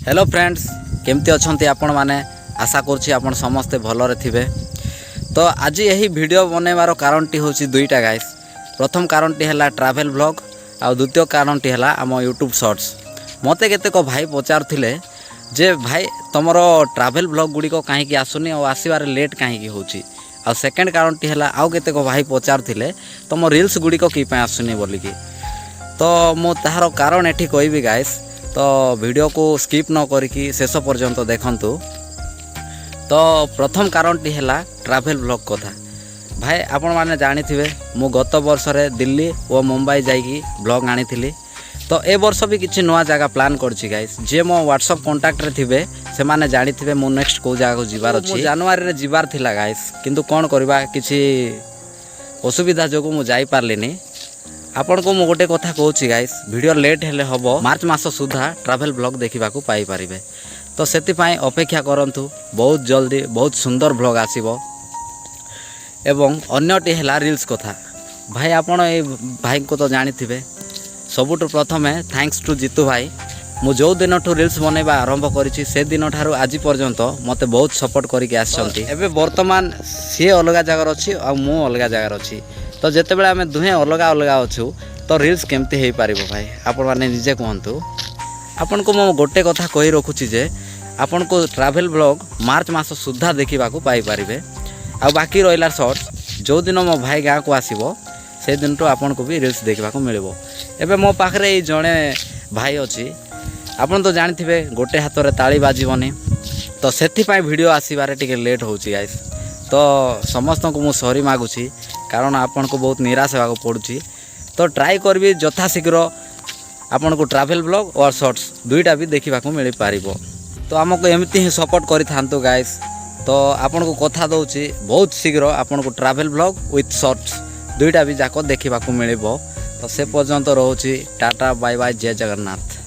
Hello friends केमती अच्छा आपण मैंने आशा करुँच आप समस्ते भलरे थे। तो आज यही वीडियो बनवार कारण टी हूँ दुईटा गाइस। प्रथम कारण टी है ट्रैवल ब्लॉग आ द्वितीय कारण टी है आम यूट्यूब शॉर्ट्स। मते केतेक भाई पचारुले जे भाई तुमर ट्रैवल ब्लॉग गुड़िक कहीं आसुनी और आसबार लेट कहीं होची। आ सेकेंड कारण टी है आउ केतेक भाई पचारुले तुम रील्स गुड़िक कि आसुनी बोलिकी। तो मु तार कारण एठी कहबी गाइस। तो वीडियो को स्किप न करिकी शेष पर्यंत देखंतु। तो प्रथम कारण टी है ट्रैवल ब्लॉग कथा। भाई आपण माने जानी थे मु गत वर्ष रे दिल्ली और मुंबई जाइकी ब्लॉग आनी थी। तो ए वर्ष भी किसी नुआ जगह प्लान करछि गाइस। जे मो व्हाट्सएप कांटेक्ट रे थिबे से माने जानी थे मु नेक्स्ट को जगह को जीवार अछि। जनवरी रे जीवार थिला गाइस, किंतु कोन करबा किछि असुविधा जोगु मु जाई पारलिनी। आपण को मु गोटे कथा कहूँ गाइस, वीडियो लेट हेले हबो मार्च मास सुधा ट्रैवल ब्लॉग देखा पाई पारिबे। तो सेति पई अपेक्षा करंतु, बहुत जल्दी बहुत सुंदर ब्लॉग आसीबो। एवं अन्यटी है रील्स कथा। भाई आपण ए भाई को तो जानी थे। सबुठ प्रथमे थैंक्स टू जीतू भाई। मु जो दिन ठू रील्स बनैबा आरंभ करिछि से दिन ठारू आज पर्यंत मते बहुत सपोर्ट करिके आछंती। एबे वर्तमान सी अलग जगह अछि आ मु अलग जगह अछि। तो जिते बड़े आम दुहे अलग अलग अच्छू तो रील्स केमती हो पार भाई आपण मैंने निजे कहतु। आपण को मो गोटे कथा कही रखुची जे आपण को ट्रैवल ब्लॉग मार्च मास सुधा देखा पाई पारे। आ बाकी रहा शॉर्ट्स जो दिन मो भाई गाँव को आसो से दिन तो आपन को भी रील्स देखा मिल। एवं मो पाखे जड़े भाई अच्छी आपन तो जानी थे गोटे हाथ में ताली बाजबनी। तो से वीडियो आसबार टे लेट हो गाइस। तो समस्त को मु सॉरी मागुची कारण आपन को बहुत निराश होगा पड़ुची। तो ट्राई करबी यथा शीघ्र आपन को ट्रैवल ब्लॉग और शॉर्ट्स दुईटा भी देखा मिल पार। तो आमको एमती ही सपोर्ट करि थांतु गाइस। तो आपन को कथा दउची बहुत शीघ्र आपन को ट्रैवल ब्लॉग विथ शॉर्ट्स दुईटा भी जाक देखा मिल। तो से पर्यंत रोची टाटा बाय बाय जय जगन्नाथ।